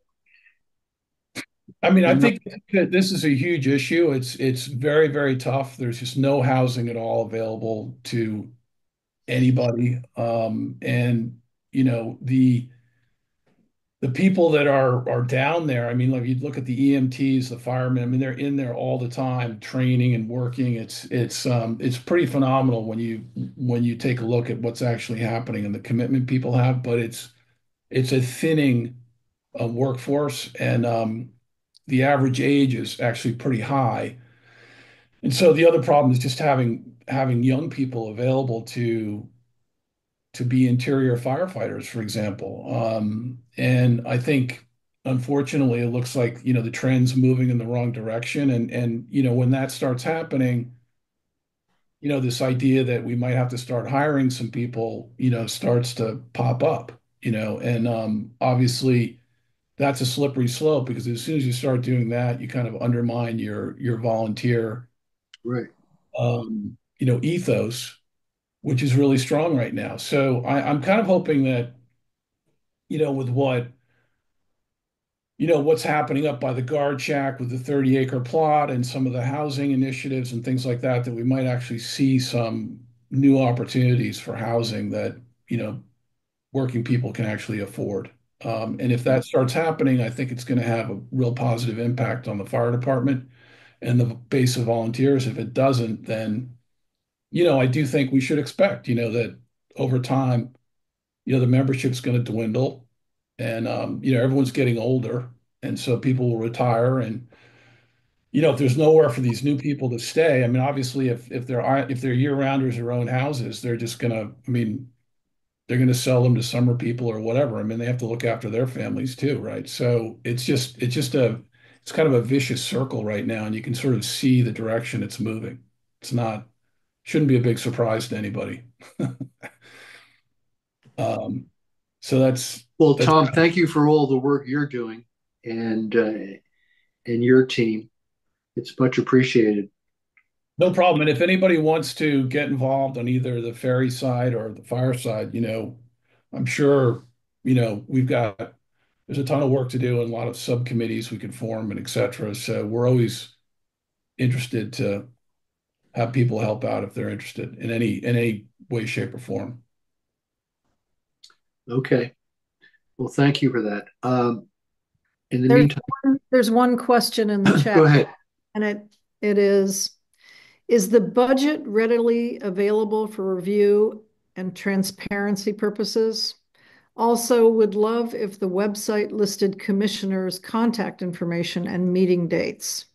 I mean, I enough? think that this is a huge issue. It's very, very tough. There's just no housing at all available to anybody. And the people that are down there, I mean, like you look at the EMTs, the firemen, I mean, they're in there all the time training and working. It's pretty phenomenal when you take a look at what's actually happening and the commitment people have, but it's a thinning workforce, and the average age is actually pretty high. And so the other problem is just having young people available to be interior firefighters, for example. And I think, unfortunately, it looks like, the trend's moving in the wrong direction. And when that starts happening, this idea that we might have to start hiring some people, starts to pop up, and obviously that's a slippery slope, because as soon as you start doing that, you kind of undermine your volunteer, Right. ethos, which is really strong right now. So I'm kind of hoping that, with what's happening up by the guard shack with the 30-acre plot and some of the housing initiatives and things like that, that we might actually see some new opportunities for housing that, working people can actually afford. And if that starts happening, I think it's going to have a real positive impact on the fire department and the base of volunteers. If it doesn't, then, I do think we should expect, that over time, the membership's going to dwindle, and everyone's getting older, and so people will retire, and if there's nowhere for these new people to stay, I mean, obviously, if they're year-rounders or own houses, they're just gonna, I mean, they're going to sell them to summer people or whatever. I mean, they have to look after their families too, right? So it's kind of a vicious circle right now, and you can sort of see the direction it's moving. It's not Shouldn't be a big surprise to anybody. Um, so Well, that's Tom, thank you for all the work you're doing, and your team. It's much appreciated. no problem. And if anybody wants to get involved on either the ferry side or the fire side, I'm sure, there's a ton of work to do and a lot of subcommittees we could form and et cetera. So we're always interested to have people help out if they're interested in any way, shape, or form. Okay. Well, thank you for that. In the There's meantime, there's one question in the chat, go ahead. and it is the budget readily available for review and transparency purposes? Also, would love if the website listed commissioners' contact information and meeting dates.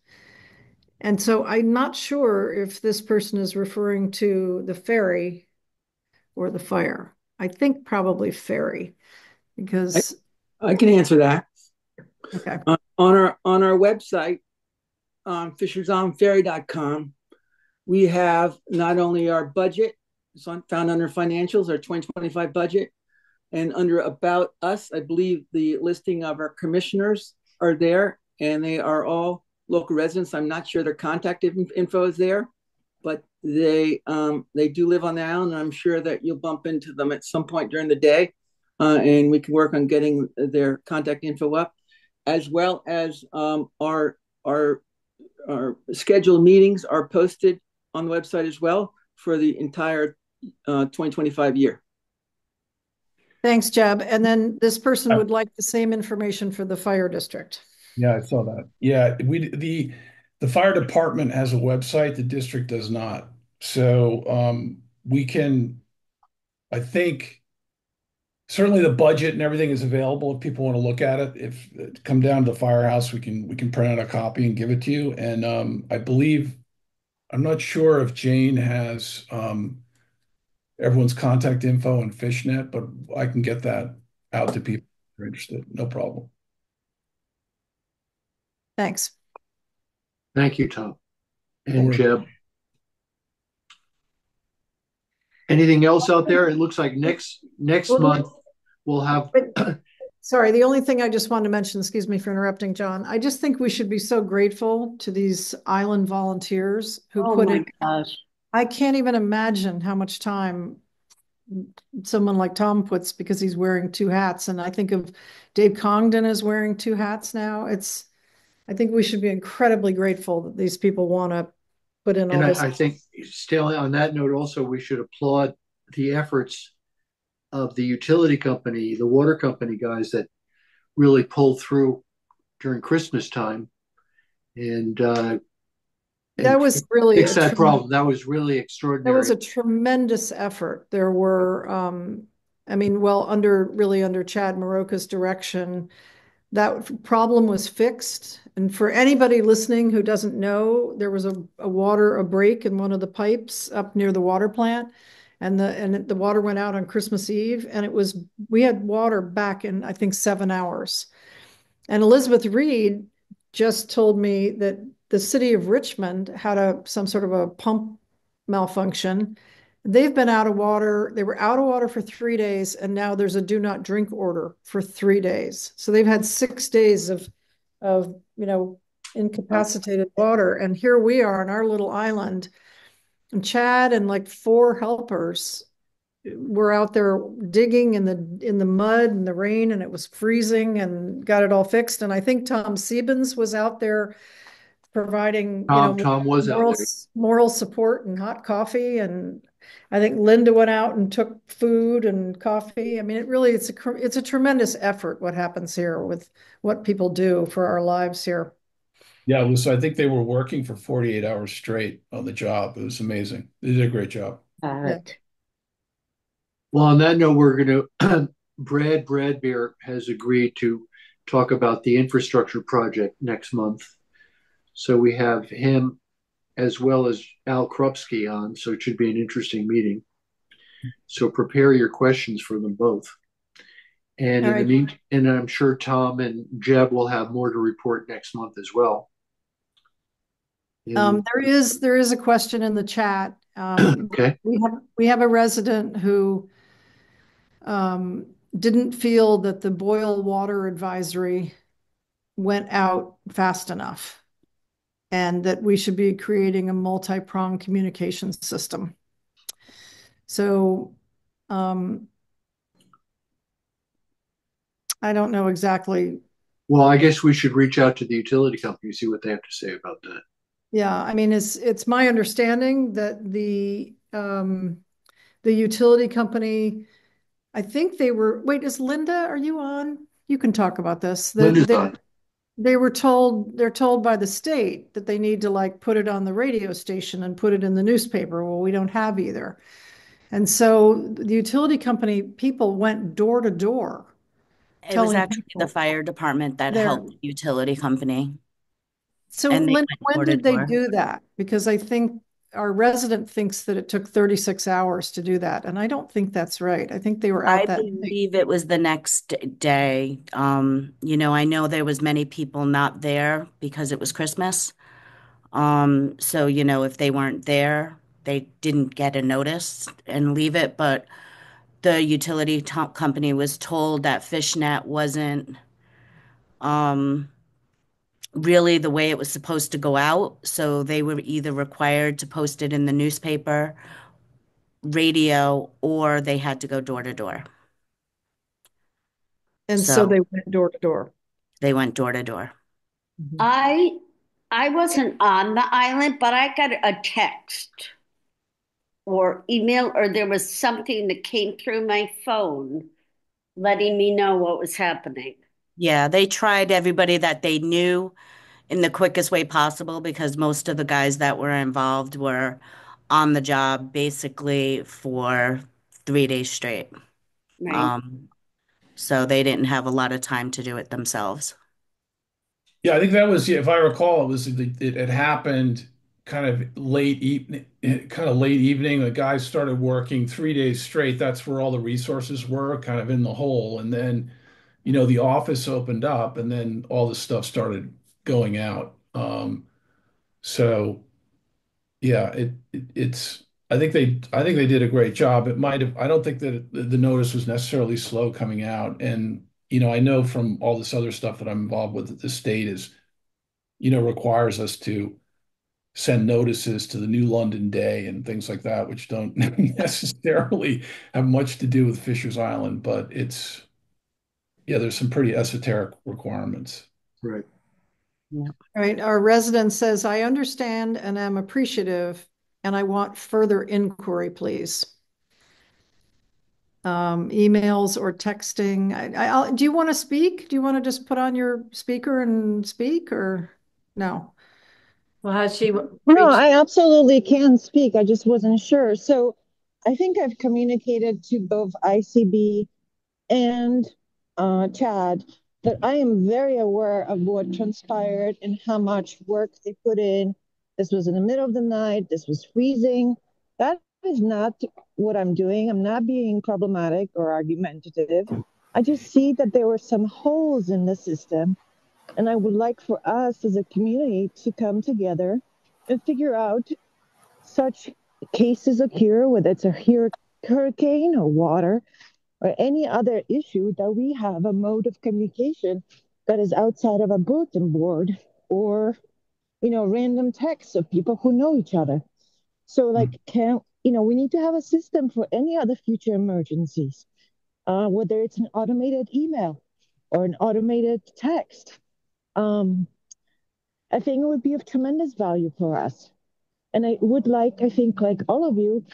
And so I'm not sure if this person is referring to the ferry or the fire. I think probably ferry, because I can answer that. okay. On our website, fishersonferry.com, we have not only our budget, it's found under financials, our 2025 budget, and under About Us, I believe the listing of our commissioners are there, and they are all local residents. I'm not sure their contact info is there, but they do live on the island, and I'm sure that you'll bump into them at some point during the day, and we can work on getting their contact info up, as well as our scheduled meetings are posted on the website as well for the entire 2025 year. Thanks, Jeb. And then this person would like the same information for the fire district. Yeah, I saw that. Yeah, the fire department has a website, the district does not. So we can, I think certainly the budget and everything is available if people want to look at it. If come down to the firehouse, we can print out a copy and give it to you. And I believe I'm not sure if Jane has everyone's contact info and Fishnet, but I can get that out to people who are interested. No problem. Thanks. Thank you, Tom. No And worries. Jeb. Anything else out there? It looks like next month we'll have. Sorry, the only thing I just wanted to mention, excuse me for interrupting, John. I just think we should be so grateful to these island volunteers who put in. Gosh. I can't even imagine how much time someone like Tom puts because he's wearing two hats. And I think of Dave Congdon as wearing two hats now. I think we should be incredibly grateful that these people want to put in all And this. I think still on that note, also, we should applaud the efforts of the utility company, the water company guys that really pulled through during Christmas time and That was really fix that problem. That was really extraordinary. That was a tremendous effort. There were, under Chad Maroka's direction, that problem was fixed. And for anybody listening who doesn't know, there was a break in one of the pipes up near the water plant, and the water went out on Christmas Eve, and we had water back in, I think, 7 hours. And Elizabeth Reed just told me that the city of Richmond had some sort of a pump malfunction. They've been out of water. They were out of water for 3 days, and now there's a do not drink order for 3 days. So they've had 6 days of incapacitated water. And here we are on our little island, and Chad and like 4 helpers were out there digging in the mud and the rain, and it was freezing, and got it all fixed. And I think Tom Siebens was out there providing Tom was out there. moral support and hot coffee, and I think Linda went out and took food and coffee. I mean, it's a tremendous effort what happens here with what people do for our lives here. Yeah, so I think they were working for 48 hours straight on the job. It was amazing. They did a great job. Yeah. Well, on that note, we're going to Brad Bradbeer has agreed to talk about the infrastructure project next month. So we have him as well as Al Krupski on, so it should be an interesting meeting. So prepare your questions for them both. And in the meantime, and I'm sure Tom and Jeb will have more to report next month as well. There is a question in the chat. Okay. We have a resident who didn't feel that the boil water advisory went out fast enough, and that we should be creating a multi-pronged communication system. So I don't know exactly. Well, I guess we should reach out to the utility company, see what they have to say about that. Yeah, I mean, it's my understanding that the utility company, I think they were, wait, is Linda, are you on? You can talk about this. Linda's on. They're told by the state that they need to like put it on the radio station and put it in the newspaper. Well, we don't have either. And so the utility company people went door to door. It was actually the fire department that helped the utility company. So when did they do that? Because I think our resident thinks that it took 36 hours to do that. And I don't think that's right. I think they were out that day. I believe it was the next day. I know there was many people not there because it was Christmas. So, if they weren't there, they didn't get a notice and leave it. But the utility company was told that Fishnet wasn't really the way it was supposed to go out. So they were either required to post it in the newspaper, radio, or they had to go door to door. And so they went door to door. They went door to door. I wasn't on the island, but I got a text or email, or there was something that came through my phone letting me know what was happening. Yeah, they tried everybody that they knew in the quickest way possible because most of the guys that were involved were on the job basically for 3 days straight. Right. Um, so they didn't have a lot of time to do it themselves. Yeah, I think that was, yeah, if I recall, it had happened kind of late evening, late evening. The guys started working 3 days straight. That's where all the resources were, kind of in the hole. And then, the office opened up, and then all this stuff started going out. So yeah, it's. I think they did a great job. It might have. I don't think that the notice was necessarily slow coming out. And I know from all this other stuff that I'm involved with that the state is requires us to send notices to the New London Day and things like that, which don't necessarily have much to do with Fisher's Island, but yeah, there's some pretty esoteric requirements. Right. Yeah. All right. Our resident says, I understand and am appreciative, and I want further inquiry, please. Emails or texting. Do you want to speak? Do you want to just put on your speaker and speak, or no? Well, has she No, reached? I absolutely can speak. I just wasn't sure. So I think I've communicated to both ICB and Chad that I am very aware of what transpired and how much work they put in. This was in the middle of the night. This was freezing. That is not what I'm doing. I'm not being problematic or argumentative. I just see that there were some holes in the system, and I would like for us as a community to come together and figure out such cases occur, whether it's a hurricane or water or any other issue, that we have a mode of communication that is outside of a bulletin board or random texts of people who know each other. So like we need to have a system for any other future emergencies, whether it's an automated email or an automated text. I think it would be of tremendous value for us. And I would like, I think, like all of you,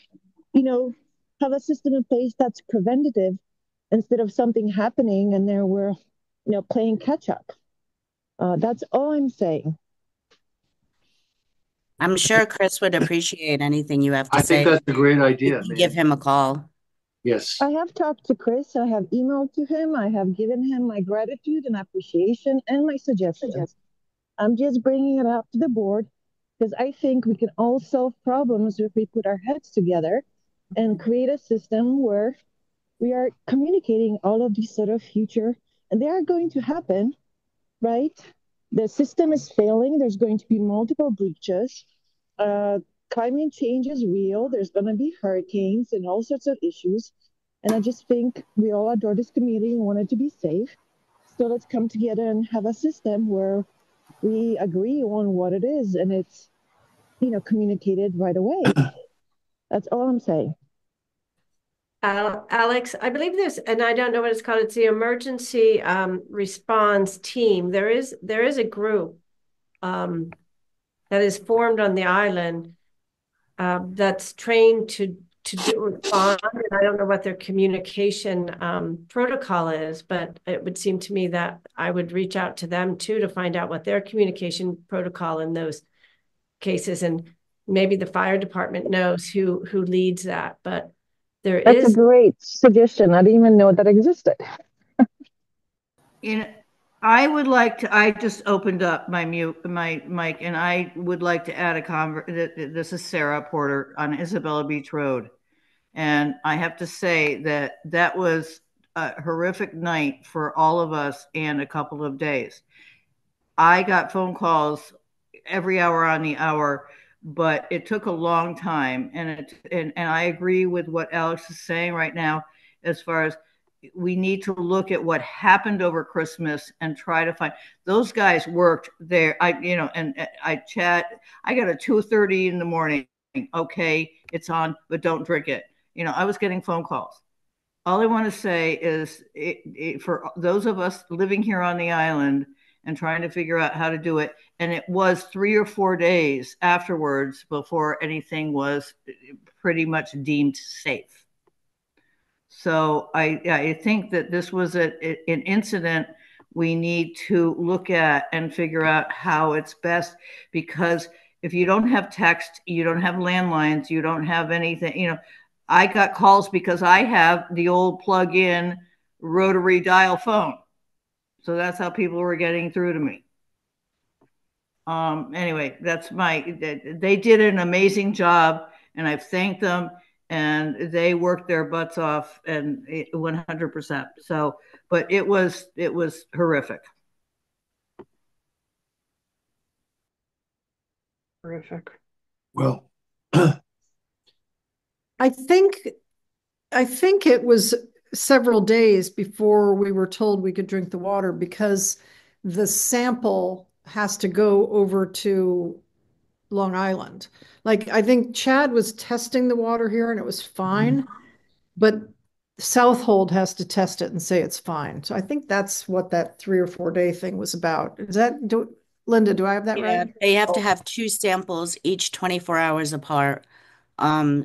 you know, have a system in place that's preventative instead of something happening and there we're, playing catch up. That's all I'm saying. I'm sure Chris would appreciate anything you have to I think say. that's a great You idea, can man. give him a call. Yes. I have talked to Chris. I have emailed to him. I have given him my gratitude and appreciation and my suggestions. I'm just bringing it up to the board because I think we can all solve problems if we put our heads together and create a system where we are communicating all of these sort of future, and they are going to happen, right? The system is failing. There's going to be multiple breaches. Uh, Climate change is real. There's going to be hurricanes and all sorts of issues. And I just think we all adore this community and want it to be safe. So let's come together and have a system where we agree on what it is and it's, communicated right away. That's all I'm saying. Alex, I believe there's, and I don't know what it's called. It's the emergency response team. There is a group that is formed on the island that's trained to respond. And I don't know what their communication protocol is, but it would seem to me that I would reach out to them too to find out what their communication protocol in those cases, and maybe the fire department knows who leads that, but. That's a great suggestion. I didn't even know that existed. I just opened up my mic, and I would like to add this is Sarah Porter on Isabella Beach Road. And I have to say that was a horrific night for all of us and a couple of days. I got phone calls every hour on the hour, but it took a long time. And I agree with what Alex is saying right now, as far as we need to look at what happened over Christmas and try to find those guys worked there. I got a 2:30 in the morning. Okay, it's on, but don't drink it. I was getting phone calls. All I want to say is for those of us living here on the island and trying to figure out how to do it. And it was 3 or 4 days afterwards before anything was pretty much deemed safe. So I think that this was an incident we need to look at and figure out how it's best, because if you don't have text, you don't have landlines, you don't have anything, you know. I got calls because I have the old plug-in rotary dial phone. So that's how people were getting through to me. Anyway, they did an amazing job, and I've thanked them, and they worked their butts off, and 100%. So, but it was horrific. Horrific. Well, I think it was several days before we were told we could drink the water, because the sample has to go over to Long Island. Like, I think Chad was testing the water here and it was fine, but Southold has to test it and say it's fine. So I think that's what that 3 or 4 day thing was about. Linda, do I have that right? They have to have 2 samples, each 24 hours apart.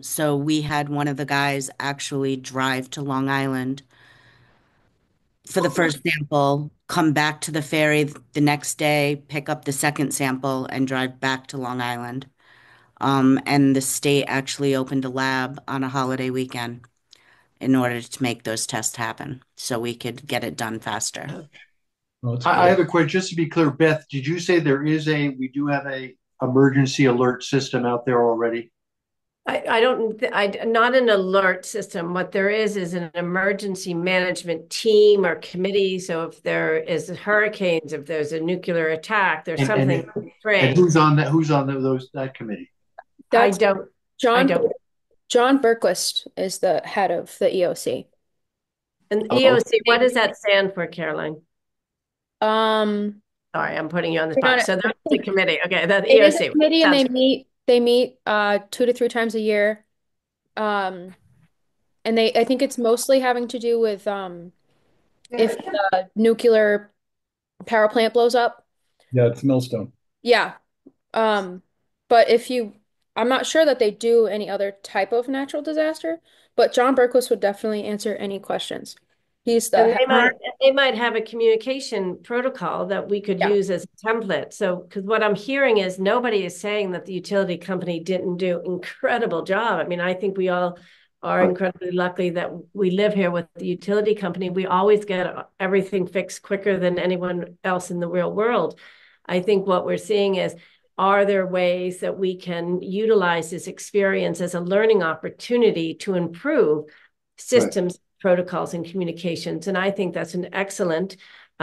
So we had one of the guys actually drive to Long Island for the first sample, come back to the ferry the next day, pick up the second sample, and drive back to Long Island. And the state actually opened a lab on a holiday weekend in order to make those tests happen, so we could get it done faster. I have a question, just to be clear, Beth, did you say we do have a emergency alert system out there already? Not an alert system. What there is an emergency management team or committee. So if there is hurricanes, if there's a nuclear attack, there's something. And who's on that? Who's on that committee? John Berquist is the head of the EOC. And EOC, what does that stand for, Caroline? Sorry, I'm putting you on the spot. So that's the committee. Okay, the EOC committee, and they meet 2 to 3 times a year. And I think it's mostly having to do with if the nuclear power plant blows up. Yeah, it's Millstone. Yeah. But I'm not sure that they do any other type of natural disaster, but John Berquist would definitely answer any questions. He's the they might have a communication protocol that we could use as a template. So, because what I'm hearing is nobody is saying that the utility company didn't do an incredible job. I mean, I think we all are incredibly lucky that we live here with the utility company. We always get everything fixed quicker than anyone else in the real world. I think what we're seeing is, are there ways that we can utilize this experience as a learning opportunity to improve systems, protocols, and communications? And I think that's an excellent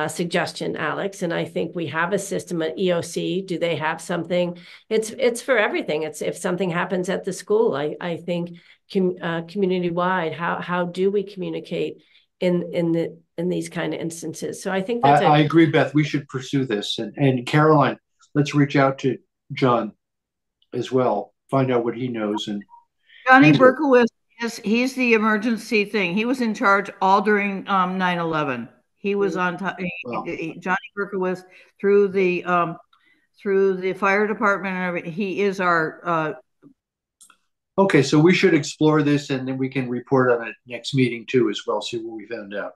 suggestion, Alex. And I think we have a system at EOC. Do they have something? It's for everything. It's if something happens at the school. I think community-wide, how do we communicate in these kind of instances? So I think that's I agree, Beth. We should pursue this. And Caroline, let's reach out to John as well, find out what he knows. And Johnny Berkowitz, he's the emergency thing. He was in charge all during 9/11. He was on top. Johnny Berkowitz through the fire department and everything. He is our. Okay, so we should explore this, and then we can report on it next meeting too, as well. See what we found out.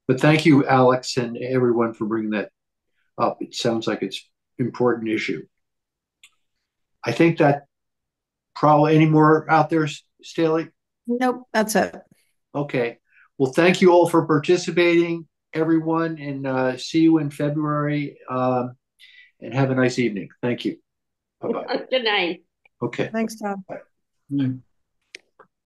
But thank you, Alex, and everyone for bringing that up. It sounds like it's an important issue. I think that probably any more out there, Staley? Nope, that's it. Okay. Well, thank you all for participating, everyone, and see you in February. And have a nice evening. Thank you. Bye-bye. Good night. Okay. Thanks, Tom. Bye.